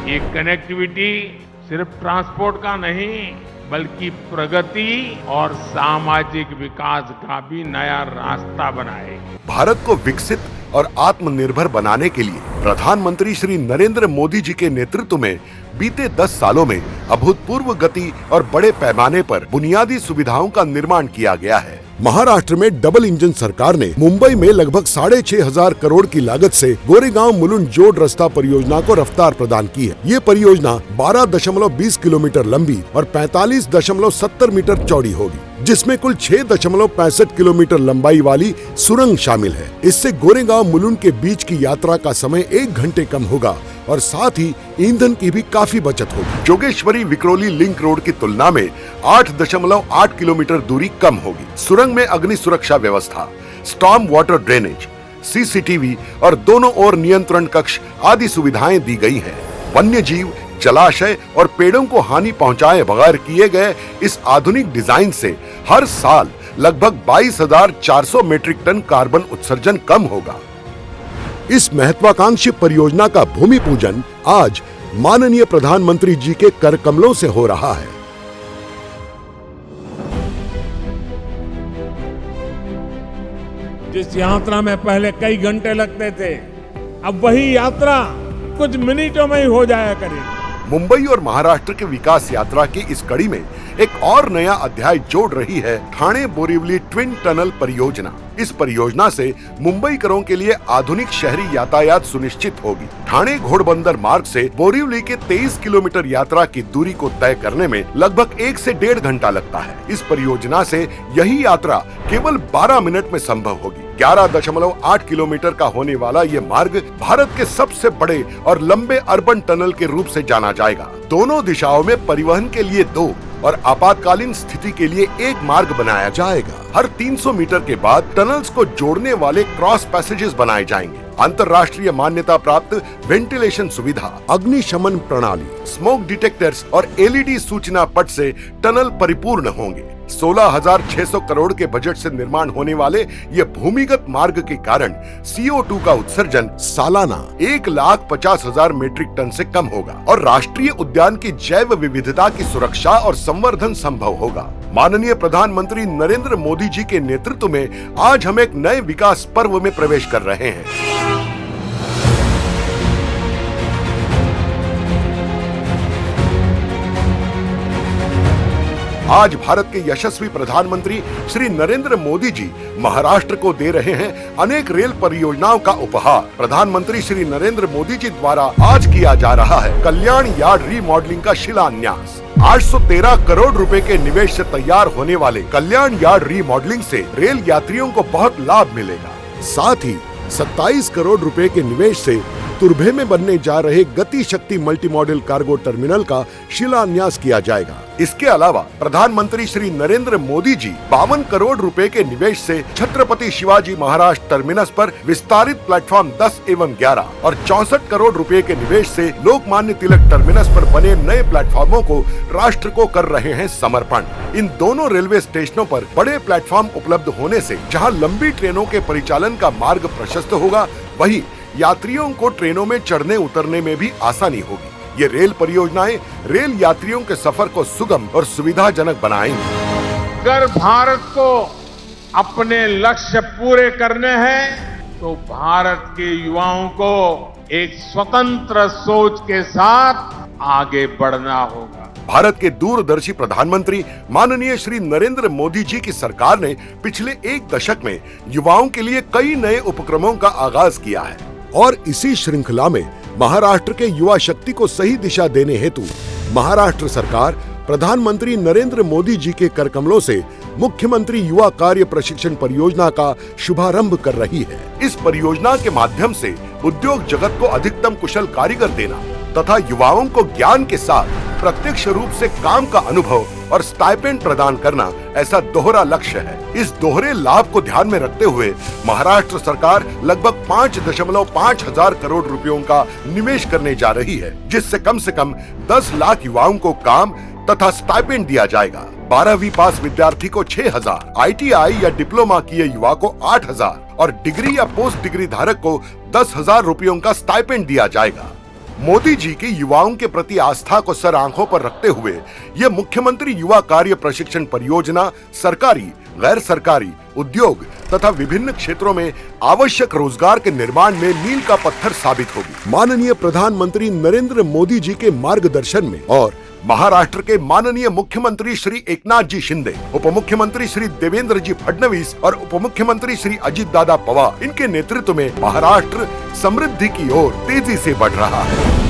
ये कनेक्टिविटी सिर्फ ट्रांसपोर्ट का नहीं बल्कि प्रगति और सामाजिक विकास का भी नया रास्ता बनाएगी। भारत को विकसित और आत्मनिर्भर बनाने के लिए प्रधानमंत्री श्री नरेंद्र मोदी जी के नेतृत्व में बीते 10 सालों में अभूतपूर्व गति और बड़े पैमाने पर बुनियादी सुविधाओं का निर्माण किया गया है। महाराष्ट्र में डबल इंजन सरकार ने मुंबई में लगभग 6,500 करोड़ की लागत से गोरेगांव मुलुंड जोड़ रास्ता परियोजना को रफ्तार प्रदान की है। ये परियोजना 12.20 किलोमीटर लंबी और 45.70 मीटर चौड़ी होगी, जिसमें कुल 6.65 किलोमीटर लंबाई वाली सुरंग शामिल है। इससे गोरेगांव मुलुंड के बीच की यात्रा का समय 1 घंटे कम होगा और साथ ही ईंधन की भी काफी बचत होगी। जोगेश्वरी विक्रोली लिंक रोड की तुलना में 8.8 किलोमीटर दूरी कम होगी। सुरंग में अग्नि सुरक्षा व्यवस्था, स्टॉर्म वाटर ड्रेनेज, सीसीटीवी और दोनों ओर नियंत्रण कक्ष आदि सुविधाएं दी गई हैं। वन्य जीव, जलाशय और पेड़ों को हानि पहुंचाए बगैर किए गए इस आधुनिक डिजाइन से हर साल लगभग 22,400 मीट्रिक टन कार्बन उत्सर्जन कम होगा। इस महत्वाकांक्षी परियोजना का भूमि पूजन आज माननीय प्रधानमंत्री जी के कर कमलों से हो रहा है। जिस यात्रा में पहले कई घंटे लगते थे, अब वही यात्रा कुछ मिनटों में ही हो जाया करेगी। मुंबई और महाराष्ट्र के विकास यात्रा की इस कड़ी में एक और नया अध्याय जोड़ रही है ठाणे बोरीवली ट्विन टनल परियोजना। इस परियोजना से मुंबईकरों के लिए आधुनिक शहरी यातायात सुनिश्चित होगी। ठाणे घोड़बंदर मार्ग से बोरीवली के 23 किलोमीटर यात्रा की दूरी को तय करने में लगभग 1 से 1.5 घंटा लगता है। इस परियोजना से यही यात्रा केवल 12 मिनट में संभव होगी। 11.8 किलोमीटर का होने वाला ये मार्ग भारत के सबसे बड़े और लंबे अर्बन टनल के रूप से जाना जाएगा। दोनों दिशाओं में परिवहन के लिए 2 और आपातकालीन स्थिति के लिए 1 मार्ग बनाया जाएगा। हर 300 मीटर के बाद टनल्स को जोड़ने वाले क्रॉस पैसेजेस बनाए जाएंगे। अंतर्राष्ट्रीय मान्यता प्राप्त वेंटिलेशन सुविधा, अग्निशमन प्रणाली, स्मोक डिटेक्टर्स और एलईडी सूचना पट से टनल परिपूर्ण होंगे। 16,600 करोड़ के बजट से निर्माण होने वाले ये भूमिगत मार्ग के कारण CO2 का उत्सर्जन सालाना 1,50,000 मीट्रिक टन से कम होगा और राष्ट्रीय उद्यान की जैव विविधता की सुरक्षा और संवर्धन संभव होगा। माननीय प्रधानमंत्री नरेंद्र मोदी जी के नेतृत्व में आज हम एक नए विकास पर्व में प्रवेश कर रहे हैं। आज भारत के यशस्वी प्रधानमंत्री श्री नरेंद्र मोदी जी महाराष्ट्र को दे रहे हैं अनेक रेल परियोजनाओं का उपहार। प्रधानमंत्री श्री नरेंद्र मोदी जी द्वारा आज किया जा रहा है कल्याण यार्ड रीमॉडलिंग का शिलान्यास। 813 करोड़ रुपए के निवेश से तैयार होने वाले कल्याण यार्ड रीमॉडलिंग से रेल यात्रियों को बहुत लाभ मिलेगा। साथ ही 27 करोड़ रुपए के निवेश से तुर्भे में बनने जा रहे गति शक्ति मल्टी मॉडल कार्गो टर्मिनल का शिलान्यास किया जाएगा। इसके अलावा प्रधानमंत्री श्री नरेंद्र मोदी जी 52 करोड़ रुपए के निवेश से छत्रपति शिवाजी महाराज टर्मिनस पर विस्तारित प्लेटफॉर्म 10 एवं 11 और 64 करोड़ रुपए के निवेश से लोकमान्य तिलक टर्मिनस पर बने नए प्लेटफॉर्मों को राष्ट्र को कर रहे हैं समर्पण। इन दोनों रेलवे स्टेशनों पर बड़े प्लेटफॉर्म उपलब्ध होने से जहां लंबी ट्रेनों के परिचालन का मार्ग प्रशस्त होगा, वहीं यात्रियों को ट्रेनों में चढ़ने उतरने में भी आसानी होगी। ये रेल परियोजनाएं रेल यात्रियों के सफर को सुगम और सुविधाजनक बनाएंगी। अगर भारत को अपने लक्ष्य पूरे करने हैं तो भारत के युवाओं को एक स्वतंत्र सोच के साथ आगे बढ़ना होगा। भारत के दूरदर्शी प्रधानमंत्री माननीय श्री नरेंद्र मोदी जी की सरकार ने पिछले 1 दशक में युवाओं के लिए कई नए उपक्रमों का आगाज किया है और इसी श्रृंखला में महाराष्ट्र के युवा शक्ति को सही दिशा देने हेतु महाराष्ट्र सरकार प्रधानमंत्री नरेंद्र मोदी जी के कर कमलों से मुख्यमंत्री युवा कार्य प्रशिक्षण परियोजना का शुभारंभ कर रही है। इस परियोजना के माध्यम से उद्योग जगत को अधिकतम कुशल कारीगर देना तथा युवाओं को ज्ञान के साथ प्रत्यक्ष रूप से काम का अनुभव और स्टाइपेंड प्रदान करना ऐसा दोहरा लक्ष्य है। इस दोहरे लाभ को ध्यान में रखते हुए महाराष्ट्र सरकार लगभग 5.5 हजार करोड़ रुपयों का निवेश करने जा रही है, जिससे कम से कम 10 लाख युवाओं को काम तथा स्टाइपेंड दिया जाएगा। 12वीं पास विद्यार्थी को 6,000, ITI या डिप्लोमा किए युवा को 8,000 और डिग्री या पोस्ट डिग्री धारक को 10,000 रुपयों का स्टाइपेंड दिया जाएगा। मोदी जी की युवाओं के प्रति आस्था को सर आंखों पर रखते हुए ये मुख्यमंत्री युवा कार्य प्रशिक्षण परियोजना सरकारी, गैर सरकारी, उद्योग तथा विभिन्न क्षेत्रों में आवश्यक रोजगार के निर्माण में मील का पत्थर साबित होगी। माननीय प्रधानमंत्री नरेंद्र मोदी जी के मार्गदर्शन में और महाराष्ट्र के माननीय मुख्यमंत्री श्री एकनाथ जी शिंदे, उप मुख्यमंत्री श्री देवेंद्र जी फडणवीस और उप मुख्यमंत्री श्री अजित दादा पवार, इनके नेतृत्व में महाराष्ट्र समृद्धि की ओर तेजी से बढ़ रहा है।